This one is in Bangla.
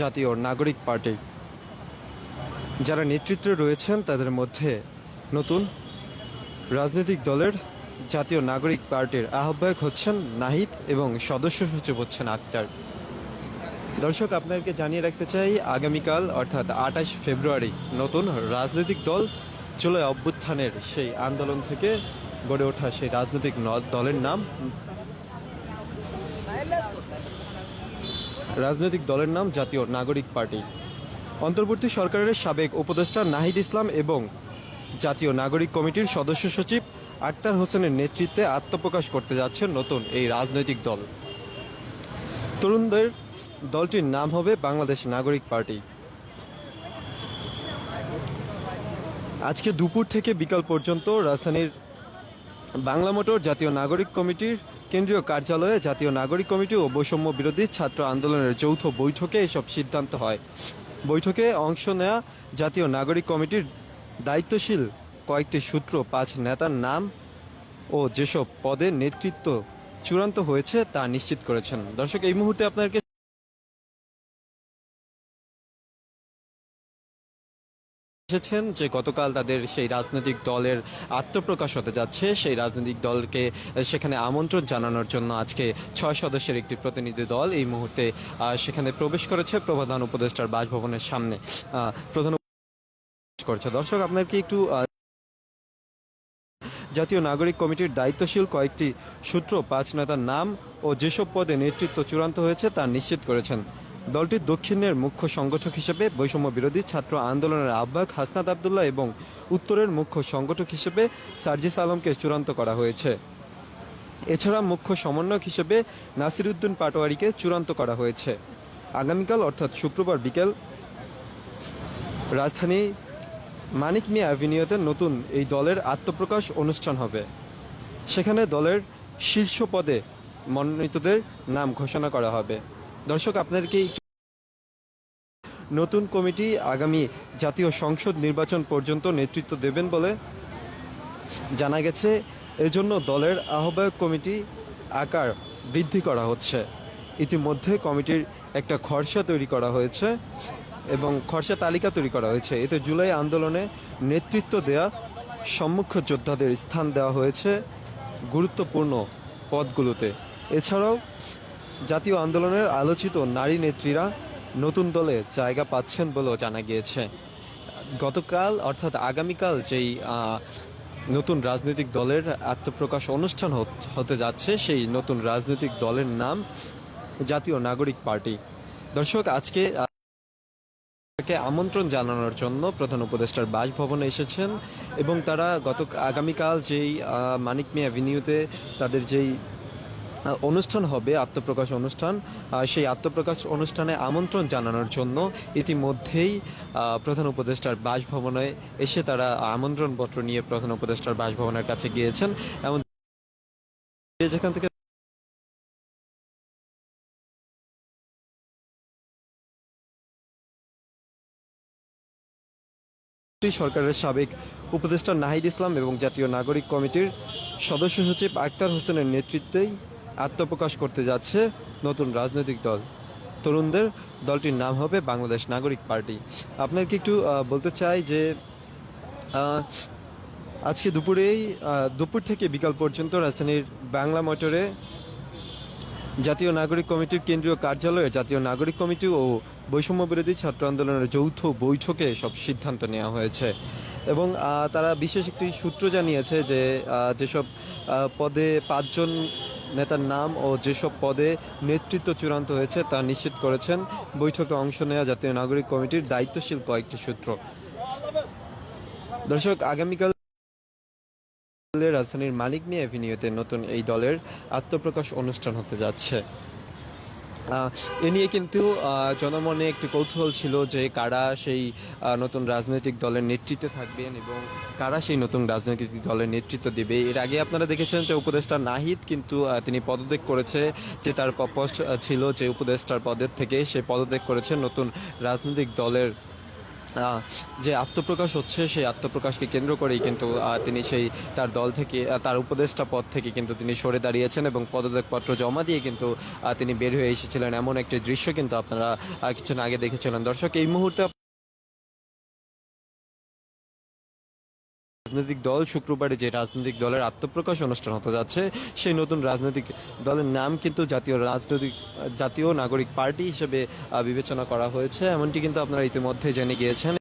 জাতীয় নাগরিক পার্টি যারা নেতৃত্বে রয়েছেন তাদের মধ্যে নতুন রাজনৈতিক দলের জাতীয় নাগরিক পার্টির আহ্বায়ক হচ্ছেন নাহিদ এবং সদস্য সচিব হচ্ছেন আক্তার। দর্শক, আপনাদেরকে জানিয়ে রাখতে চাই, আগামীকাল অর্থাৎ ২৮ ফেব্রুয়ারি নতুন রাজনৈতিক দল জুলাই অভ্যুত্থানের সেই আন্দোলন থেকে গড়ে ওঠা সেই রাজনৈতিক দলের নাম জাতীয় নাগরিক পার্টি। অন্তর্বর্তী সরকারের সাবেক উপদেষ্টা নাহিদ ইসলাম এবং জাতীয় নাগরিক কমিটির সদস্য সচিব আক্তার হোসেনের নেতৃত্বে আত্মপ্রকাশ করতে যাচ্ছে নতুন এই রাজনৈতিক দল। তরুণদের দলটির নাম হবে বাংলাদেশ নাগরিক পার্টি। আজকে দুপুর থেকে বিকাল পর্যন্ত রাজধানীর বাংলা মোটর জাতীয় নাগরিক কমিটির কেন্দ্রীয় কার্যালয়ে জাতীয় নাগরিক কমিটি ও বৈষম্য বিরোধী ছাত্র আন্দোলনের যৌথ বৈঠকে এসব সিদ্ধান্ত হয়। বৈঠকে অংশ নেয়া জাতীয় নাগরিক কমিটির দায়িত্বশীল কয়েকটি সূত্র ৫ নেতার নাম ও যেসব পদে নেতৃত্ব চূড়ান্ত হয়েছে তা নিশ্চিত করেছেন। দর্শক, এই মুহূর্তে আপনাদেরকে এসেছেন যে গতকাল তাদের সেই রাজনৈতিক দলের আত্মপ্রকাশ হতে যাচ্ছে। সেই রাজনৈতিক দলকে সেখানে আমন্ত্রণ জানানোর জন্য আজকে ৬ সদস্যের একটি প্রতিনিধি দল এই মুহূর্তে সেখানে প্রবেশ করেছে প্রধান উপদেষ্টার বাসভবনের সামনে প্রধান করছে। দর্শক, আপনাদেরকে একটু জাতীয় নাগরিক কমিটির দায়িত্বশীল কয়েকটি সূত্র ৫ নেতার নাম ও যেসব পদে নেতৃত্ব চূড়ান্ত হয়েছে তা নিশ্চিত করেছেন। দলটির দক্ষিণের মুখ্য সংগঠক হিসেবে বৈষম্য বিরোধী ছাত্র আন্দোলনের আহ্বায়ক হাসনাত আবদুল্লাহ এবং উত্তরের মুখ্য সংগঠক হিসেবে সার্জিস আলমকে চূড়ান্ত করা হয়েছে। এছাড়া মুখ্য সমন্বয়ক হিসেবে নাসিরউদ্দিন পাটোয়ারিকে চূড়ান্ত করা হয়েছে। আগামীকাল অর্থাৎ শুক্রবার বিকেল রাজধানী মানিক মিয়া অ্যাভিনিউতে নতুন এই দলের আত্মপ্রকাশ অনুষ্ঠান হবে। সেখানে দলের শীর্ষ পদে মনোনীতদের নাম ঘোষণা করা হবে। দর্শক, আপনাদেরকে নতুন কমিটি আগামী জাতীয় সংসদ নির্বাচন পর্যন্ত নেতৃত্ব দেবেন বলে জানা গেছে। এজন্য দলের আহ্বায়ক কমিটি আকার বৃদ্ধি করা হচ্ছে। ইতিমধ্যে কমিটির একটা খসড়া তৈরি করা হয়েছে এবং খসড়া তালিকা তৈরি করা হয়েছে। এতে জুলাই আন্দোলনে নেতৃত্ব দেয়া সম্মুখ যোদ্ধাদের স্থান দেওয়া হয়েছে গুরুত্বপূর্ণ পদগুলোতে। এছাড়াও জাতীয় আন্দোলনের আলোচিত নারী নেত্রীরা নতুন দলে জায়গা পাচ্ছেন বলেও জানা গিয়েছে। গতকাল অর্থাৎ আগামীকাল যেই নতুন রাজনৈতিক দলের আত্মপ্রকাশ অনুষ্ঠান হতে যাচ্ছে, সেই নতুন রাজনৈতিক দলের নাম জাতীয় নাগরিক পার্টি। দর্শক, আজকে আমন্ত্রণ জানানোর জন্য প্রধান উপদেষ্টার বাসভবনে এসেছেন এবং তারা আগামীকাল যেই মানিক মিয়া অ্যাভিনিউতে তাদের যেই অনুষ্ঠান হবে আত্মপ্রকাশ অনুষ্ঠান, সেই আত্মপ্রকাশ অনুষ্ঠানে আমন্ত্রণ জানানোর জন্য ইতিমধ্যেই প্রধান উপদেষ্টার বাসভবনে এসে তারা আমন্ত্রণপত্র নিয়ে প্রধান উপদেষ্টার বাসভবনের কাছে গিয়েছেন। এমন যেখান থেকে সরকারের সাবেক উপদেষ্টা নাহিদ ইসলাম এবং জাতীয় নাগরিক কমিটির সদস্য সচিব আক্তার হোসেনের নেতৃত্বেই আত্মপ্রকাশ করতে যাচ্ছে নতুন রাজনৈতিক দল। তরুণদের দলটির নাম হবে বাংলাদেশ নাগরিক পার্টি। আপনাকে একটু বলতে চাই যে আজকে দুপুর থেকে বিকাল পর্যন্ত রাজধানীর বাংলা মোটরে জাতীয় নাগরিক কমিটির কেন্দ্রীয় কার্যালয়ে জাতীয় নাগরিক কমিটি ও বৈষম্য বিরোধী ছাত্র আন্দোলনের যৌথ বৈঠকে সব সিদ্ধান্ত নেওয়া হয়েছে এবং তারা বিশেষ একটি সূত্র জানিয়েছে যে যেসব পদে ৫ জন নেতার নাম ও যেসব পদে নেতৃত্ব চূড়ান্ত হয়েছে তা নিশ্চিত করেছেন বৈঠকে অংশ নেওয়া জাতীয় নাগরিক কমিটির দায়িত্বশীল কয়েকটি সূত্র। দর্শক, আগামীকাল রাজধানীর মানিক মিয়া অ্যাভিনিউতে নতুন এই দলের আত্মপ্রকাশ অনুষ্ঠান হতে যাচ্ছে। এ নিয়ে কিন্তু জনমনে একটি কৌতূহল ছিল যে কারা সেই নতুন রাজনৈতিক দলের নেতৃত্বে থাকবেন এবং কারা সেই নতুন রাজনৈতিক দলের নেতৃত্ব দেবে। এর আগে আপনারা দেখেছেন যে উপদেষ্টা নাহিদ কিন্তু তিনি পদত্যাগ করেছে, যে তার পোস্ট ছিল যে উপদেষ্টার পদের থেকে সে পদত্যাগ করেছে নতুন রাজনৈতিক দলের যে আত্মপ্রকাশ হচ্ছে সেই আত্মপ্রকাশকে কেন্দ্র করেই কিন্তু তিনি সেই তার দল থেকে তার উপদেষ্টা পদ থেকে কিন্তু তিনি সরে দাঁড়িয়েছেন এবং পদত্যাগপত্র জমা দিয়ে কিন্তু তিনি বের হয়ে এসেছিলেন, এমন একটি দৃশ্য কিন্তু আপনারা কিছুক্ষণ আগে দেখেছিলেন। দর্শক, এই মুহূর্তে রাজনৈতিক দল শুক্রবারে যে রাজনৈতিক দলের আত্মপ্রকাশ অনুষ্ঠান হতে যাচ্ছে সেই নতুন রাজনৈতিক দলের নাম কিন্তু জাতীয় নাগরিক পার্টি হিসেবে বিবেচনা করা হয়েছে, এমনটি কিন্তু আপনারা ইতিমধ্যে জেনে গিয়েছেন।